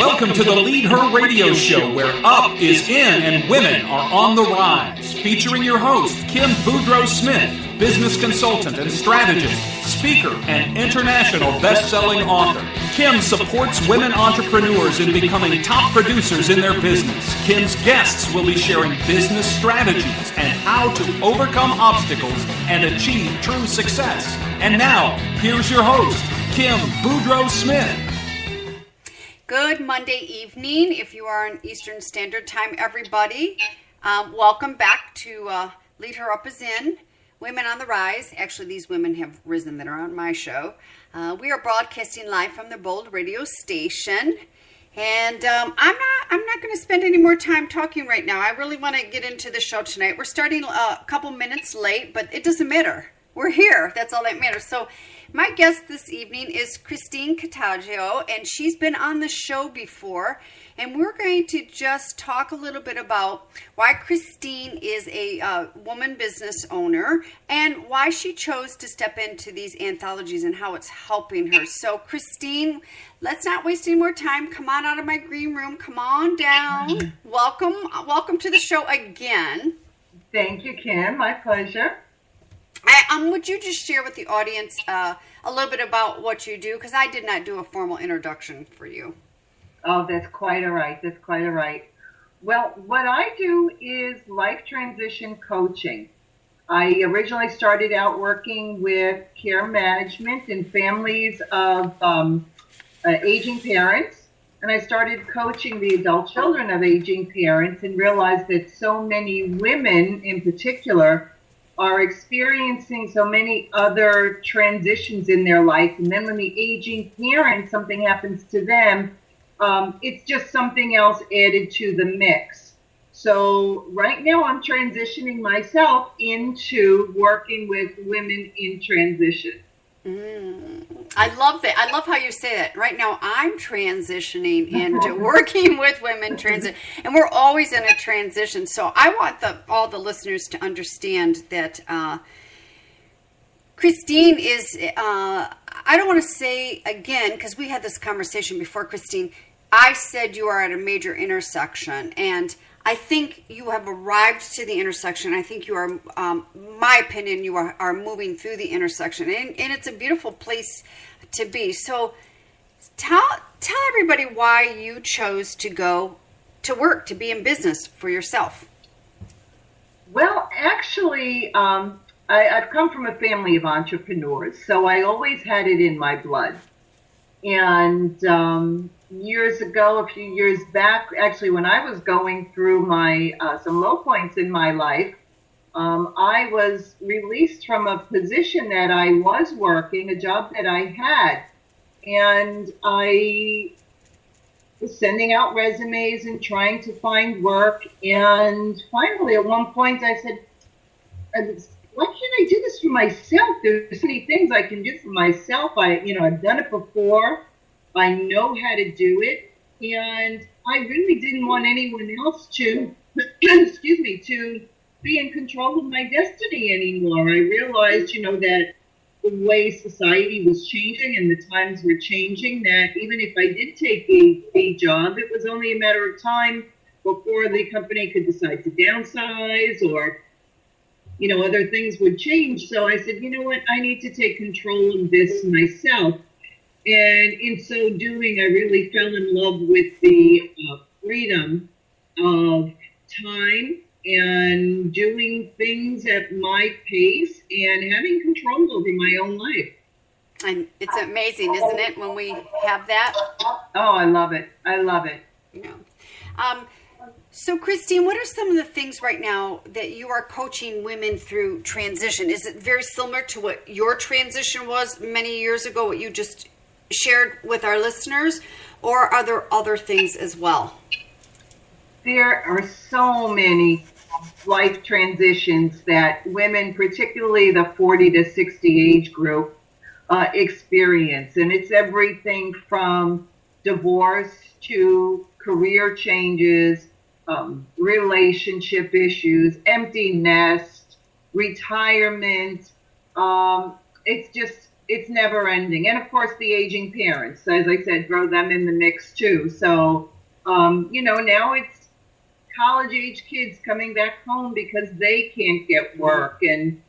Welcome to the LeadHER radio show where up is in and women are on the rise. Featuring your host, Kim Boudreaux-Smith, business consultant and strategist, speaker, and international best-selling author. Kim supports women entrepreneurs in becoming top producers in their business. Kim's guests will be sharing business strategies and how to overcome obstacles and achieve true success. And now, here's your host, Kim Boudreaux-Smith. Good Monday evening, if you are on Eastern Standard Time, everybody. Welcome back to LeadHER Up Is In, Women on the Rise. Actually, these women have risen that are on my show. We are broadcasting live from the Bold radio station. And I'm not going to spend any more time talking right now. I really want to get into the show tonight. We're starting a couple minutes late, but it doesn't matter. We're here. That's all that matters. So my guest this evening is Christine Cataggio, and she's been on the show before. And we're going to just talk a little bit about why Christine is a woman business owner and why she chose to step into these anthologies and how it's helping her. So Christine, let's not waste any more time. Come on out of my green room. Come on down. Welcome to the show again. Thank you, Kim. My pleasure. Would you just share with the audience a little bit about what you do? Because I did not do a formal introduction for you. Oh, that's quite all right. That's quite all right. Well, what I do is life transition coaching. I originally started out working with care management and families of aging parents. And I started coaching the adult children of aging parents and realized that so many women in particular are experiencing so many other transitions in their life. And then when the aging parent, something happens to them, it's just something else added to the mix. So right now I'm transitioning myself into working with women in transition. I love that. I love how you say that. Right now, I'm transitioning into working with women transit, and we're always in a transition. So I want all the listeners to understand that Christine is, I don't want to say again, because we had this conversation before, Christine, I said you are at a major intersection, and I think you have arrived to the intersection. I think you are, my opinion, you are moving through the intersection, and it's a beautiful place to be. So tell everybody why you chose to go to work, to be in business for yourself. Well, actually, I've come from a family of entrepreneurs, so I always had it in my blood. And years ago, a few years back, actually, when I was going through my some low points in my life, I was released from a position that I was working, a job that I had, and I was sending out resumes and trying to find work. And finally, at one point, I said, why can't I do this for myself? There's so many things I can do for myself. I've done it before. I know how to do it, and I really didn't want anyone else to, to be in control of my destiny anymore. I realized, that the way society was changing and the times were changing, that even if I did take a job, it was only a matter of time before the company could decide to downsize or, other things would change. So I said, you know what, I need to take control of this myself. And in so doing, I really fell in love with the freedom of time and doing things at my pace and having control over my own life. And it's amazing, isn't it, when we have that? Oh, I love it. I love it. So, Christine, what are some of the things right now that you are coaching women through transition? Is it very similar to what your transition was many years ago, what you just shared with our listeners, or are there other things as well? There are so many life transitions that women, particularly the 40 to 60 age group, experience. And it's everything from divorce to career changes, relationship issues, empty nest, retirement. it's never ending. And of course, the aging parents, as I said, throw them in the mix too. So, now it's college age kids coming back home because they can't get work, and,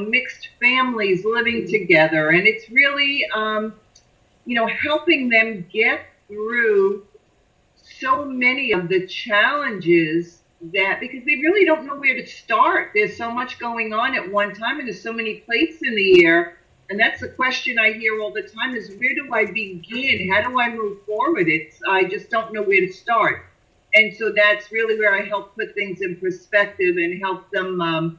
mixed families living together. And it's really, helping them get through so many of the challenges because they really don't know where to start. There's so much going on at one time, and there's so many plates in the air. And that's the question I hear all the time is, where do I begin? How do I move forward? I just don't know where to start. And so that's really where I help put things in perspective and help them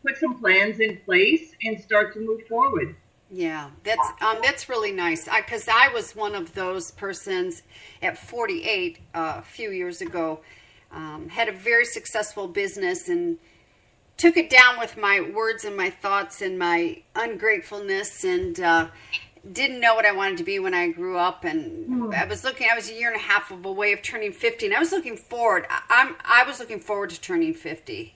put some plans in place and start to move forward. Yeah, that's really nice. Because I was one of those persons at 48 a few years ago. Had a very successful business and took it down with my words and my thoughts and my ungratefulness, and didn't know what I wanted to be when I grew up. And I was a year and a half away of turning 50, and I was looking forward. I was looking forward to turning 50.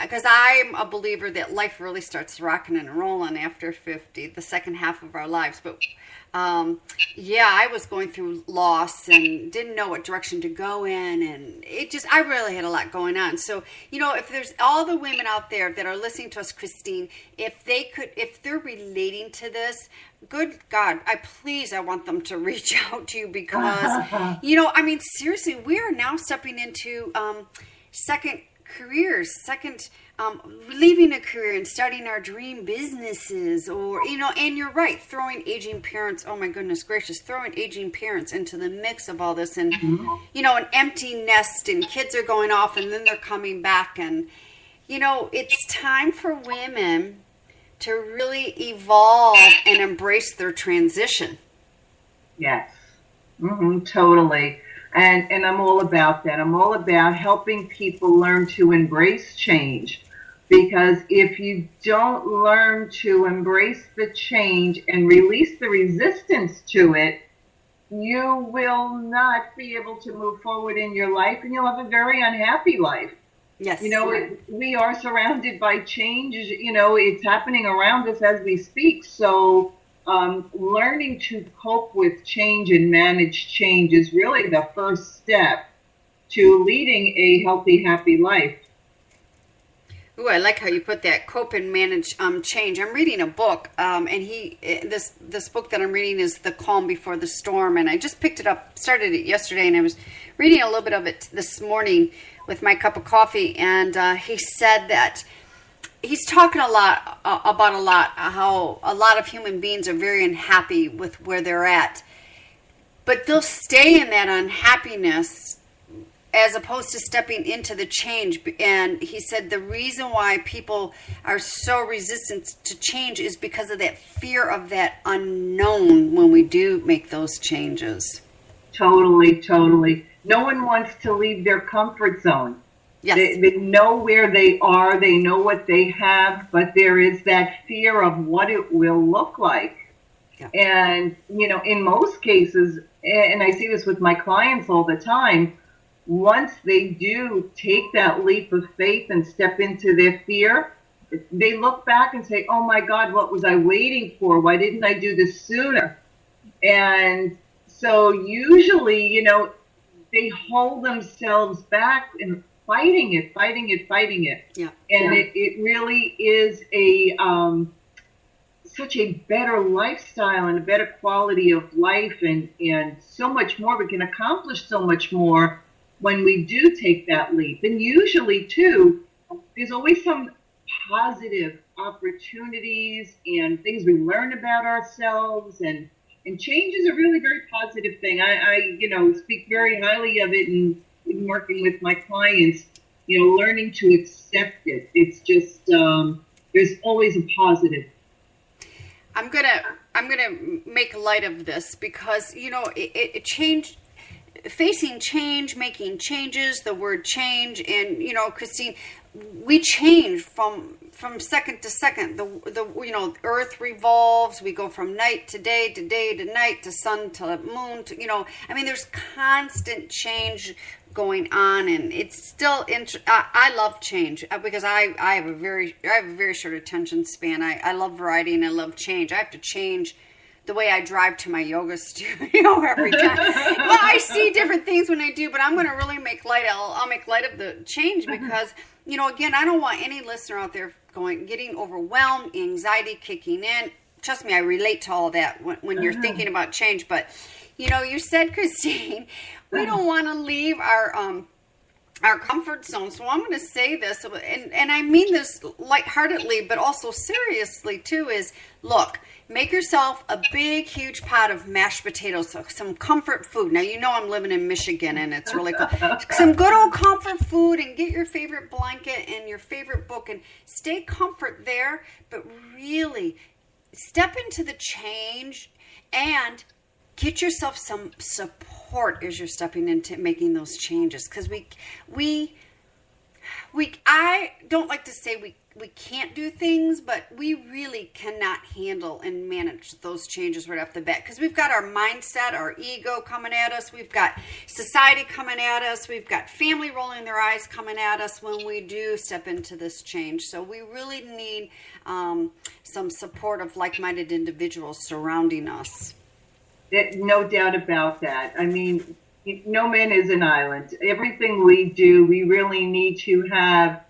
Because I'm a believer that life really starts rocking and rolling after 50, the second half of our lives. But I was going through loss and didn't know what direction to go in. And I really had a lot going on. So, if there's all the women out there that are listening to us, Christine, if they're relating to this, good God, I want them to reach out to you because, seriously, we are now stepping into second careers, leaving a career and starting our dream businesses, or and you're right, throwing aging parents, oh my goodness gracious, throwing aging parents into the mix of all this, and an empty nest, and kids are going off and then they're coming back, and it's time for women to really evolve and embrace their transition. Yes, totally. And I'm all about that. I'm all about helping people learn to embrace change. Because if you don't learn to embrace the change and release the resistance to it, you will not be able to move forward in your life, and you'll have a very unhappy life. Yes. We are surrounded by change. It's happening around us as we speak. So learning to cope with change and manage change is really the first step to leading a healthy, happy life. Ooh, I like how you put that, cope and manage change. I'm reading a book, and this book that I'm reading is The Calm Before the Storm, and I just picked it up, started it yesterday, and I was reading a little bit of it this morning with my cup of coffee, and he said that he's talking about how a lot of human beings are very unhappy with where they're at, but they'll stay in that unhappiness as opposed to stepping into the change. And he said the reason why people are so resistant to change is because of that fear of that unknown when we do make those changes. Totally. No one wants to leave their comfort zone. Yes. They know where they are, they know what they have, but there is that fear of what it will look like. Yeah. And, in most cases, and I see this with my clients all the time, once they do take that leap of faith and step into their fear, they look back and say, oh my God, what was I waiting for? Why didn't I do this sooner? And so usually, they hold themselves back and fighting it. Yeah. And it really is such a better lifestyle and a better quality of life, and so much more. We can accomplish so much more when we do take that leap. And usually, too, there's always some positive opportunities and things we learn about ourselves, and change is a really very positive thing. I speak very highly of it in working with my clients, learning to accept it. It's just, there's always a positive. I'm gonna make light of this because, it changed. facing change, making changes, the word change, and Christine, we change from second to second. The Earth revolves. We go from night to day to night to sun to moon. There's constant change going on, and it's still. I love change because I have a very short attention span. I love variety and I love change. I have to change the way I drive to my yoga studio every time. Well, I see different things when I do, but I'm going to really make light. I'll make light of the change because, again, I don't want any listener out there getting overwhelmed, anxiety kicking in. Trust me, I relate to all that when you're thinking about change. But, you said, Christine, we don't want to leave our comfort zone. So I'm going to say this, and I mean this lightheartedly, but also seriously too, is look, make yourself a big, huge pot of mashed potatoes, some comfort food. Now, I'm living in Michigan, and it's really cool. Some good old comfort food, and get your favorite blanket and your favorite book, and stay comfort there, but really step into the change and get yourself some support as you're stepping into making those changes. Because I don't like to say we can't do things, but we really cannot handle and manage those changes right off the bat. Because we've got our mindset, our ego coming at us. We've got society coming at us. We've got family rolling their eyes coming at us when we do step into this change. So we really need some support of like-minded individuals surrounding us. No doubt about that. No man is an island. Everything we do, we really need to have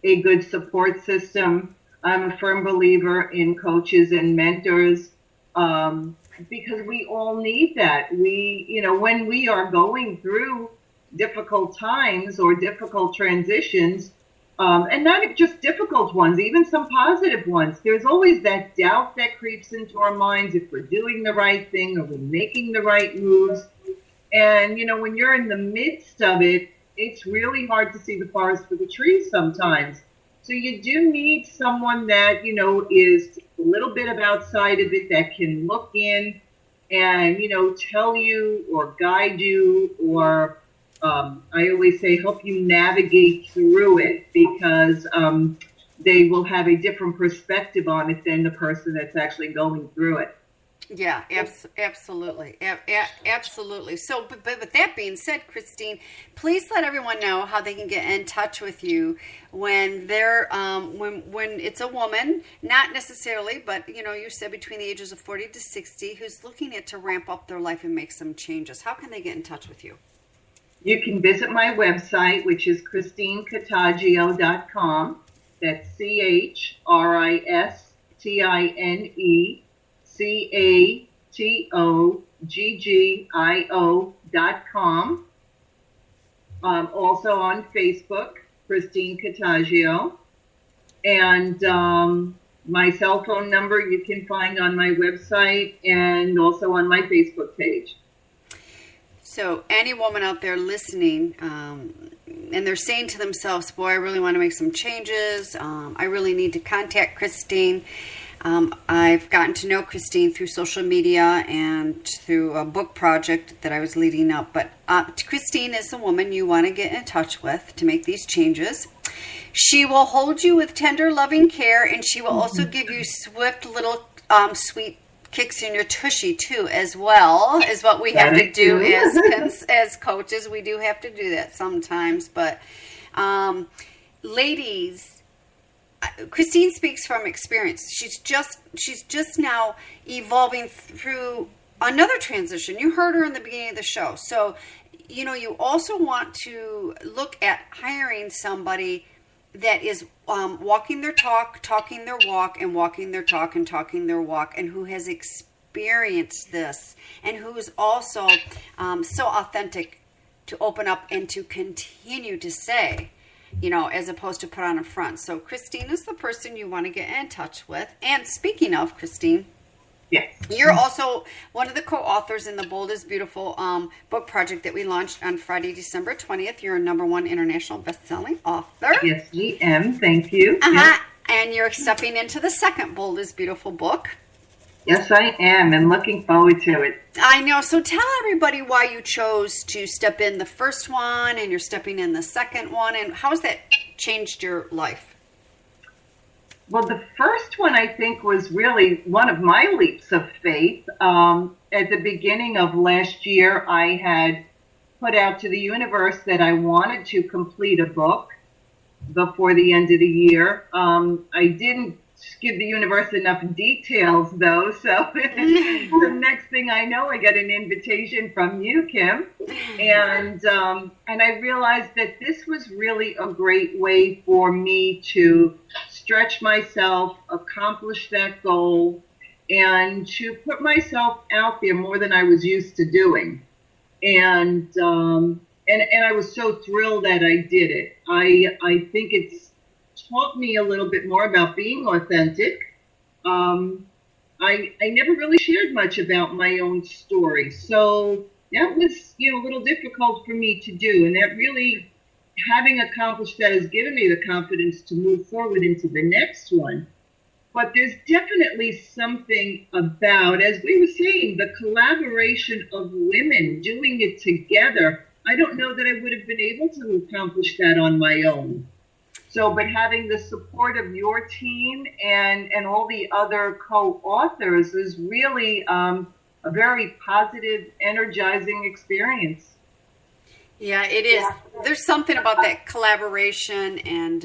a good support system. I'm a firm believer in coaches and mentors because we all need that. When we are going through difficult times or difficult transitions, and not just difficult ones, even some positive ones, there's always that doubt that creeps into our minds if we're doing the right thing or we're making the right moves. And, when you're in the midst of it, it's really hard to see the forest for the trees sometimes. So you do need someone that, is a little bit of outside of it, that can look in and, tell you or guide you, or I always say help you navigate through it, because they will have a different perspective on it than the person that's actually going through it. Yeah, absolutely. Absolutely. So, but with that being said, Christine, please let everyone know how they can get in touch with you when they're, when it's a woman, not necessarily, but, you said between the ages of 40 to 60, who's looking to ramp up their life and make some changes. How can they get in touch with you? You can visit my website, which is ChristineCottagio.com. That's ChristineCottaggio.com. Also on Facebook, Christine Cottagio. And my cell phone number you can find on my website and also on my Facebook page. So any woman out there listening, and they're saying to themselves, boy, I really want to make some changes. I really need to contact Christine. I've gotten to know Christine through social media and through a book project that I was leading up. But Christine is the woman you want to get in touch with to make these changes. She will hold you with tender, loving care, and she will also give you swift little sweet kicks in your tushy too, as well, is what we have to do as coaches. We do have to do that sometimes. But ladies, Christine speaks from experience. She's just now evolving through another transition. You heard her in the beginning of the show. So, you also want to look at hiring somebody that is walking their talk, talking their walk, and walking their talk and talking their walk, and who has experienced this, and who is also so authentic to open up and to continue to say, as opposed to put on a front. So Christine is the person you want to get in touch with. And speaking of Christine, yes, you're also one of the co-authors in the Bold is Beautiful book project that we launched on Friday, December 20th. You're a #1 international best-selling author. Yes, we am. Thank you. Yes. And you're stepping into the second Bold is Beautiful book. Yes, I am, and looking forward to it. I know. So tell everybody why you chose to step in the first one and you're stepping in the second one, and how has that changed your life? Well, the first one, I think, was really one of my leaps of faith. At the beginning of last year, I had put out to the universe that I wanted to complete a book before the end of the year. I didn't give the universe enough details, though, so the next thing I know, I get an invitation from you, Kim, and I realized that this was really a great way for me to stretch myself, accomplish that goal, and to put myself out there more than I was used to doing. And I was so thrilled that I did it. I think it's taught me a little bit more about being authentic. I never really shared much about my own story, so that was a little difficult for me to do, and that really, having accomplished that, has given me the confidence to move forward into the next one. But there's definitely something about, as we were saying, the collaboration of women doing it together. I don't know that I would have been able to accomplish that on my own. So, but having the support of your team and all the other co-authors is really a very positive, energizing experience. Yeah, it is. Yeah. There's something about that collaboration and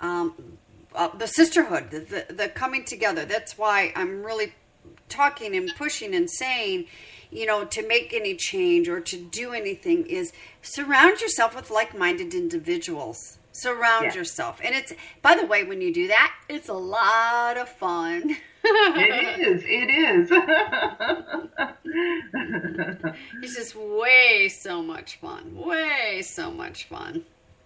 the sisterhood, the coming together. That's why I'm really talking and pushing and saying, to make any change or to do anything is surround yourself with like-minded individuals. Surround yourself. And it's, by the way, when you do that, it's a lot of fun. It is. It's just way so much fun.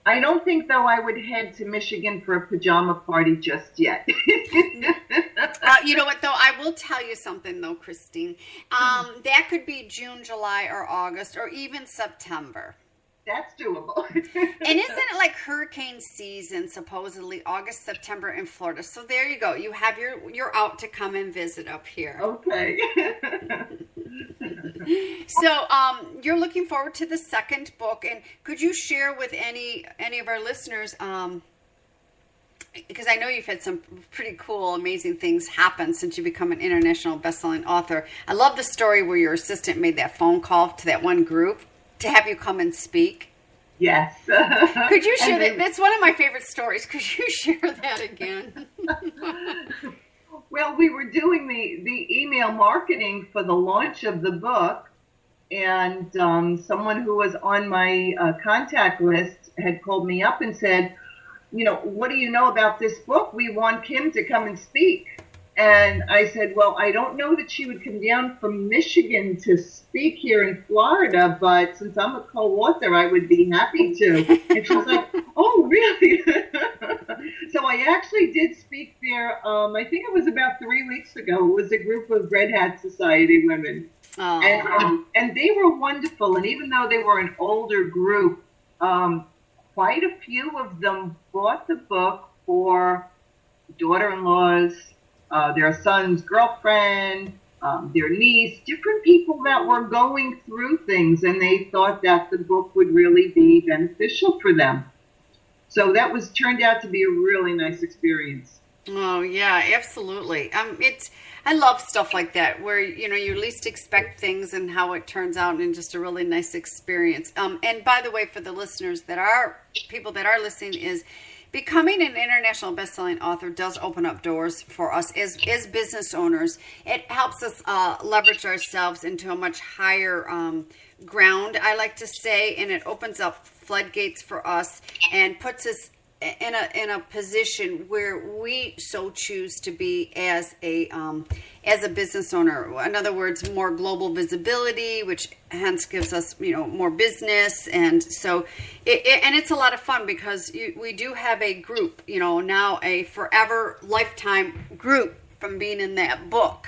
I don't think, though, I would head to Michigan for a pajama party just yet. You know what, though? I will tell you something, though, Christine. That could be June, July, or August, or even September. That's doable. And isn't it like hurricane season, supposedly August, September in Florida? So there you go. You have you're out to come and visit up here. Okay. So you're looking forward to the second book, and could you share with any of our listeners, because I know you've had some pretty cool, amazing things happen since you become an international best-selling author. I love the story where your assistant made that phone call to that one group to have you come and speak. Yes. Could you share that? That's one of my favorite stories. Could you share that again? Well, we were doing the email marketing for the launch of the book, and someone who was on my contact list had called me up and said, what do you know about this book? We want Kim to come and speak. And I said, well, I don't know that she would come down from Michigan to speak here in Florida, but since I'm a co-author, I would be happy to. And she was like, oh, really? So I actually did speak there. I think it was about 3 weeks ago. It was a group of Red Hat Society women. And they were wonderful. And even though they were an older group, quite a few of them bought the book for daughter-in-laws, their son's girlfriend, their niece, different people that were going through things, and they thought that the book would really be beneficial for them. So that turned out to be a really nice experience. Oh yeah, absolutely. I love stuff like that where you least expect things and how it turns out in just a really nice experience. And by the way, for the listeners people that are listening, is becoming an international best-selling author does open up doors for us as business owners. It helps us leverage ourselves into a much higher ground, I like to say, and it opens up floodgates for us and puts us in a position where we so choose to be as a business owner. In other words, more global visibility, which hence gives us more business, and so it's a lot of fun because we do have a group, now a forever lifetime group from being in that book.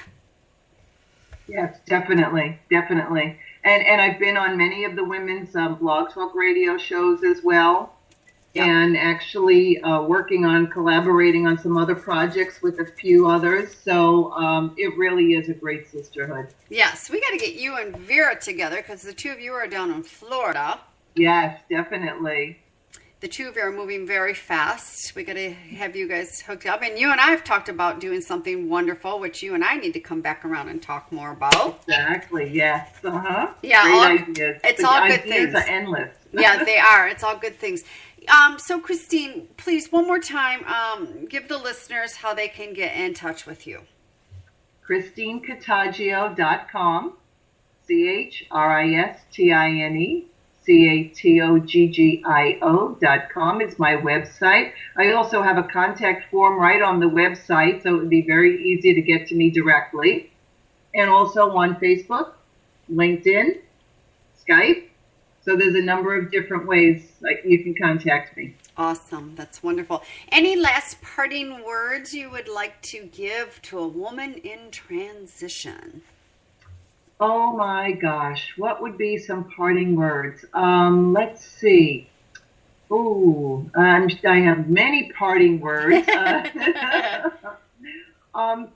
Yes, definitely. And I've been on many of the women's Blog Talk radio shows as well. Yep. and actually collaborating on some other projects with a few others. So it really is a great sisterhood. Yes, we got to get you and Vera together because the two of you are down in Florida. Yes, definitely. The two of you are moving very fast. We got to have you guys hooked up. And you and I have talked about doing something wonderful, which you and I need to come back around and talk more about. Exactly, yes. Uh-huh. Yeah, great ideas. It's the all good ideas things. Are endless. Yeah, they are. It's all good things. So, Christine, please, one more time, give the listeners how they can get in touch with you. ChristineCatagio.com, ChristineCatagio.com is my website. I also have a contact form right on the website, so it would be very easy to get to me directly. And also on Facebook, LinkedIn, Skype. So there's a number of different ways you can contact me. Awesome. That's wonderful. Any last parting words you would like to give to a woman in transition? Oh my gosh, what would be some parting words? Let's see. Ooh, I have many parting words.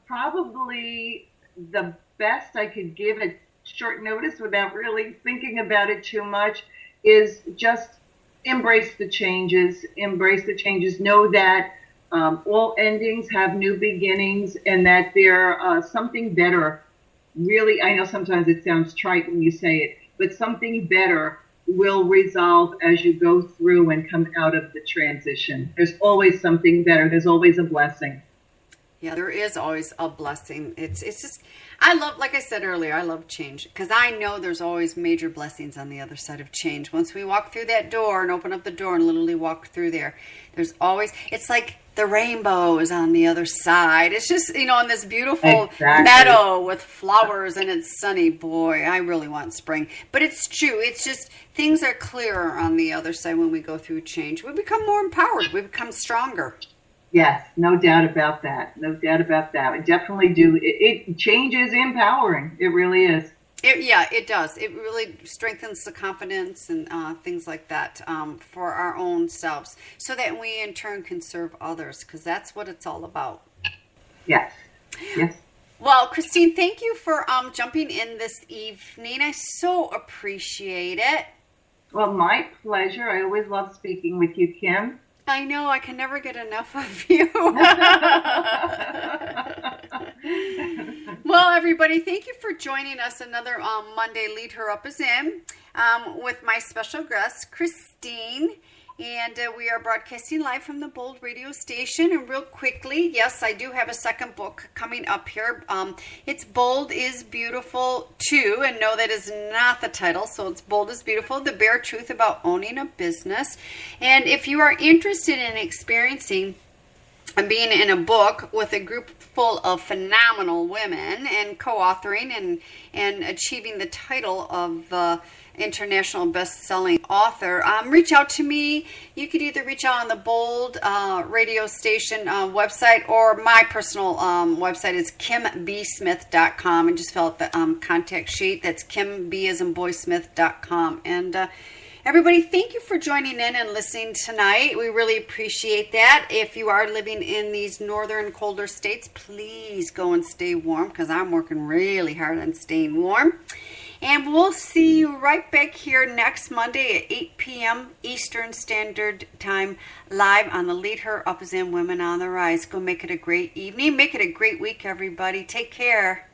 Probably the best I could give at short notice without really thinking about it too much is just embrace the changes. Know that all endings have new beginnings and that they're something better. Really, I know sometimes it sounds trite when you say it, but something better will resolve as you go through and come out of the transition. There's always something better. There's always a blessing. Yeah, there is always a blessing. It's just, I love, like I said earlier, I love change because I know there's always major blessings on the other side of change. Once we walk through that door and open up the door and literally walk through there, there's always, it's like the rainbow is on the other side. It's just, in this beautiful meadow with flowers and it's sunny. Boy, I really want spring. But it's true. It's just things are clearer on the other side when we go through change. We become more empowered. We become stronger. Yes, no doubt about that. I definitely do. Change is empowering. It really is. It does. It really strengthens the confidence and things like that for our own selves so that we in turn can serve others because that's what it's all about. Yes. Well, Christine, thank you for jumping in this evening. I so appreciate it. Well, my pleasure. I always love speaking with you, Kim. I know. I can never get enough of you. Well, everybody, thank you for joining us another Monday Lead Her Up Is In with my special guest, Christine. And we are broadcasting live from the Bold radio station. And real quickly, yes, I do have a second book coming up here. It's Bold is Beautiful 2. And no, that is not the title. So it's Bold is Beautiful, the bare truth about owning a business. And if you are interested in experiencing and being in a book with a group full of phenomenal women and co-authoring and achieving the title of international best-selling author, reach out to me. You could either reach out on the Bold radio station website or my personal website is kimbsmith.com and just fill out the contact sheet. That's kimbsmith.com. And everybody, thank you for joining in and listening tonight. We really appreciate that. If you are living in these northern colder states, please go and stay warm because I'm working really hard on staying warm. And we'll see you right back here next Monday at 8 p.m. Eastern Standard Time, live on the Lead Her Up Is In Women on the Rise. Go make it a great evening. Make it a great week, everybody. Take care.